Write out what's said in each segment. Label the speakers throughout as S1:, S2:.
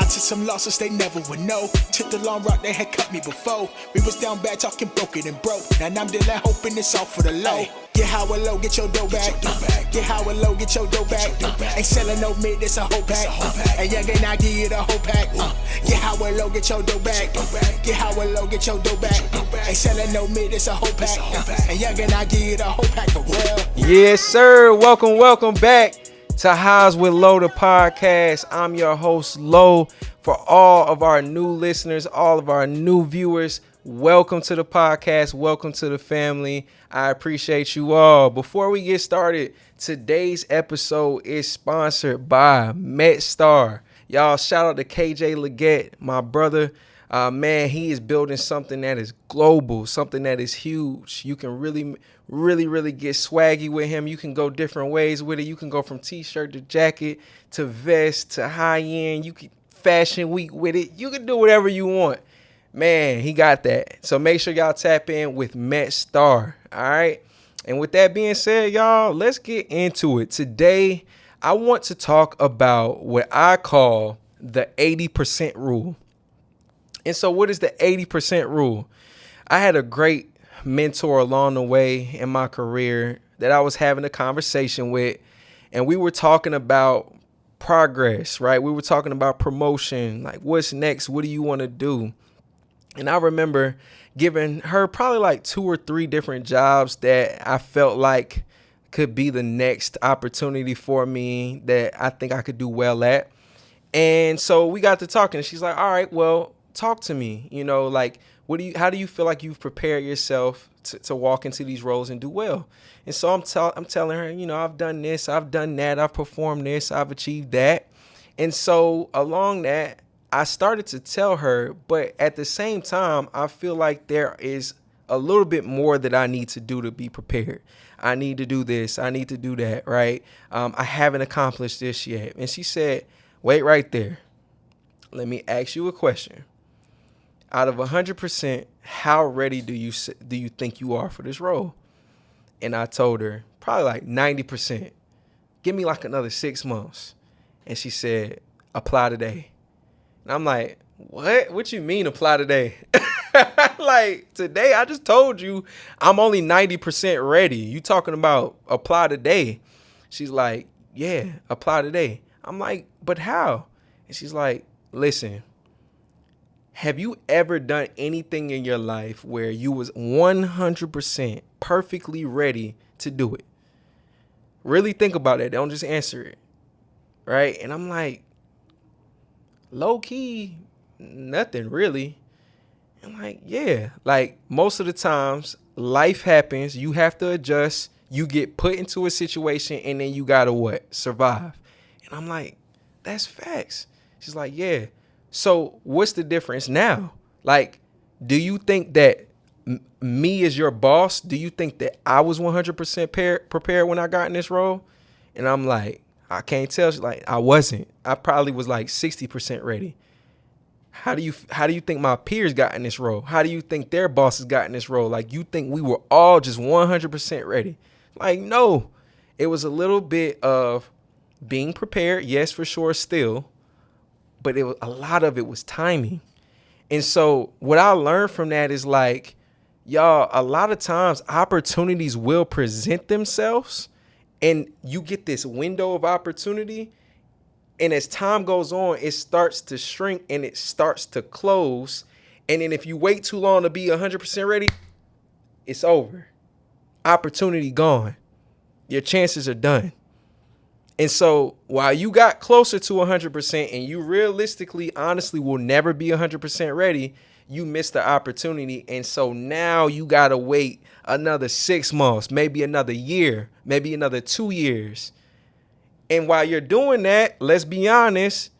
S1: took some losses they never would know. Took the long route they had cut me before. We was down bad talking broken and broke. Now I'm dealing hoping it's all for the low. Get how a low, get your dough back. Get how a low, get your dough back. Ain't selling no mid, it's a whole pack. And young and I give you the whole pack. Get how a low, get your dough back. Get how a low, get your dough back. Ain't selling no mid, it's a whole pack. And young and I give you the whole pack for real.
S2: Yes, sir. Welcome back to Highs with Low, the podcast. I'm your host, Low. For all of our new listeners, all of our new viewers, welcome to the podcast. Welcome to the family. I appreciate you all. Before we get started, today's episode is sponsored by MetStar. Y'all, shout out to KJ Leggett, my brother. Man, he is building something that is global, something that is huge. You can really get swaggy with him. You can go different ways with it. You can go from t-shirt to jacket to vest to high end. You can fashion week with it. You can do whatever you want. Man, he got that. So make sure y'all tap in with MetStar. All right. And with that being said, y'all, let's get into it. Today, I want to talk about what I call the 80% rule. And so what is the 80% rule? I had a great mentor along the way in my career that I was having a conversation with, and we were talking about progress, right? We were talking about promotion, like what's next? What do you want to do? And I remember giving her probably like 2 or 3 different jobs that I felt like could be the next opportunity for me that I think I could do well at. And so we got to talking, and she's like, all right, well, talk to me, like, how do you feel like you've prepared yourself to walk into these roles and do well? And so I'm telling her, I've done this, I've done that, I've performed this, I've achieved that. And so along that, I started to tell her, but at the same time, I feel like there is a little bit more that I need to do to be prepared. I need to do this, I need to do that, right? I haven't accomplished this yet. And she said, wait right there. Let me ask you a question. Out of 100%, how ready do you think you are for this role? And I told her, probably like 90%. Give me like another 6 months. And she said, apply today. And I'm like, what? What you mean apply today? Like, today I just told you I'm only 90% ready. You talking about apply today? She's like, yeah, apply today. I'm like, but how? And she's like, listen. Have you ever done anything in your life where you was 100% perfectly ready to do it? Really think about it. Don't just answer it. Right? And I'm like, low key, nothing really. I'm like, yeah. Like, most of the times, life happens. You have to adjust. You get put into a situation, and then you gotta what? Survive. And I'm like, that's facts. She's like, yeah. So what's the difference now? Like, do you think that me as your boss, do you think that I was 100% prepared when I got in this role? And I'm like, I can't tell. She's like, I wasn't. I probably was like 60% ready. How do you think my peers got in this role? How do you think their bosses got in this role? Like, you think we were all just 100% ready? Like, no. It was a little bit of being prepared, yes, for sure, still. But a lot of it was timing. And so what I learned from that is like, y'all, a lot of times opportunities will present themselves and you get this window of opportunity. And as time goes on, it starts to shrink and it starts to close. And then if you wait too long to be 100% ready, it's over. Opportunity gone. Your chances are done. And so while you got closer to 100% and you realistically, honestly, will never be 100% ready, you missed the opportunity. And so now you got to wait another 6 months, maybe another year, maybe another 2 years. And while you're doing that, let's be honest,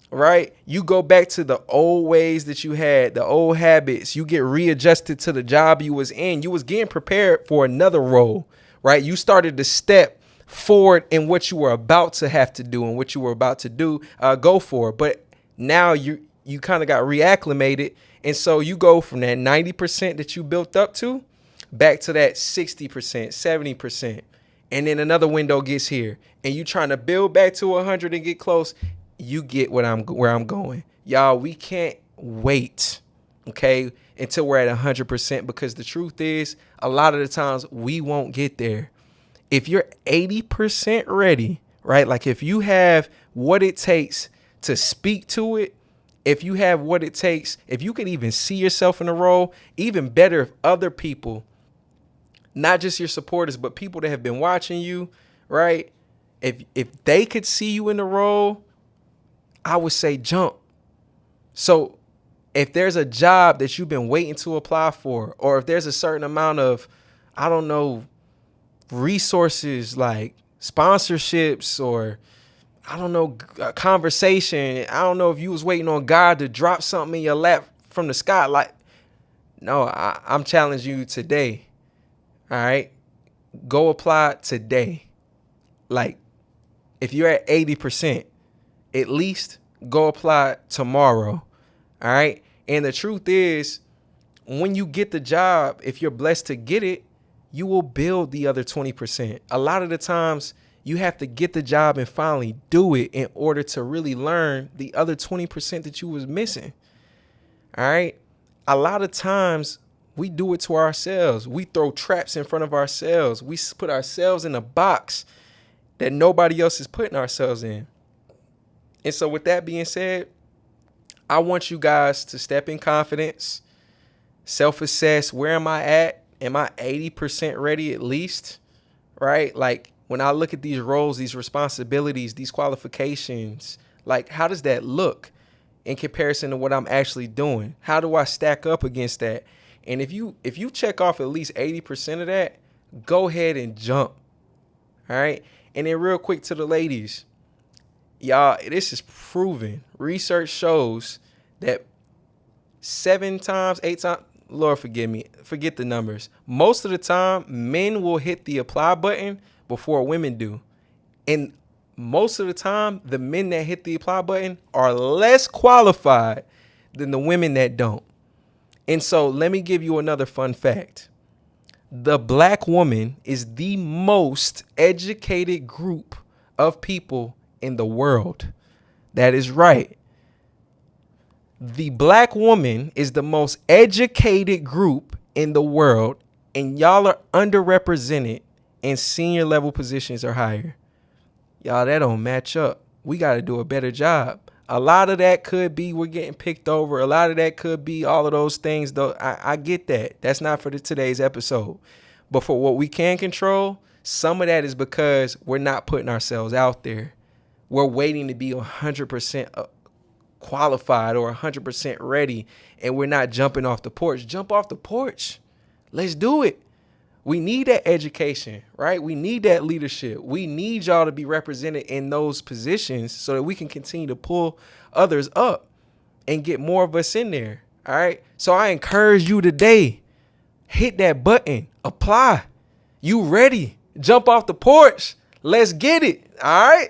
S2: right? You go back to the old ways that you had, the old habits. You get readjusted to the job you was in. You was getting prepared for another role, right? You started to step forward in what you were about to have to do and what you were about to do, go for. But now you kind of got reacclimated. And so you go from that 90% that you built up to back to that 60%, 70%. And then another window gets here and you trying to build back to 100 and get close. you get where I'm going. Y'all, we can't wait, okay, until we're at 100%, because the truth is, a lot of the times we won't get there. If you're 80% ready, right? Like if you have what it takes to speak to it, if you have what it takes, if you can even see yourself in a role, even better if other people, not just your supporters, but people that have been watching you, right? If they could see you in the role, I would say jump. So if there's a job that you've been waiting to apply for, or if there's a certain amount of, I don't know, resources like sponsorships, or I don't know, a conversation. I don't know if you was waiting on God to drop something in your lap from the sky. Like, no, I'm challenging you today. All right. Go apply today. Like, if you're at 80%, at least go apply tomorrow. All right. And the truth is, when you get the job, if you're blessed to get it, you will build the other 20%. A lot of the times you have to get the job and finally do it in order to really learn the other 20% that you was missing. All right. A lot of times we do it to ourselves. We throw traps in front of ourselves. We put ourselves in a box that nobody else is putting ourselves in. And so with that being said, I want you guys to step in confidence, self-assess. Where am I at? Am I 80% ready at least? Right? Like, when I look at these roles, these responsibilities, these qualifications, like, how does that look in comparison to what I'm actually doing? How do I stack up against that? And if you check off at least 80% of that, go ahead and jump. All right. And then real quick to the ladies, y'all, this is proven. Research shows that 7 times, 8 times, Lord forgive me, forget the numbers. Most of the time, men will hit the apply button before women do. And most of the time, the men that hit the apply button are less qualified than the women that don't. And so let me give you another fun fact. The black woman is the most educated group of people in the world. That is right. The black woman is the most educated group in the world, and y'all are underrepresented in senior level positions or higher. Y'all, that don't match up. We got to do a better job. A lot of that could be we're getting picked over. A lot of that could be all of those things, though. I get that. That's not for today's episode. But for what we can control, some of that is because we're not putting ourselves out there. We're waiting to be 100% qualified or 100% ready, and we're not jumping off the porch. Jump off the porch. Let's do it. We need that education, right? We need that leadership. We need y'all to be represented in those positions so that we can continue to pull others up and get more of us in there. All right. So I encourage you today, hit that button, apply. You ready? Jump off the porch. Let's get it. All right.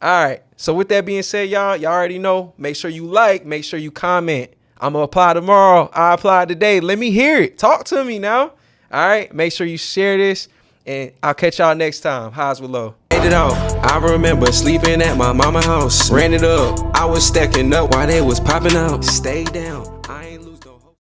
S2: All right. So with that being said, y'all already know, make sure you like, make sure you comment. I'm going to apply tomorrow. I applied today. Let me hear it. Talk to me now. All right. Make sure you share this, and I'll catch y'all next time. Highs with Low. It off. I remember sleeping at my mama's house. Ran it up. I was stacking up while they was popping out. Stay down.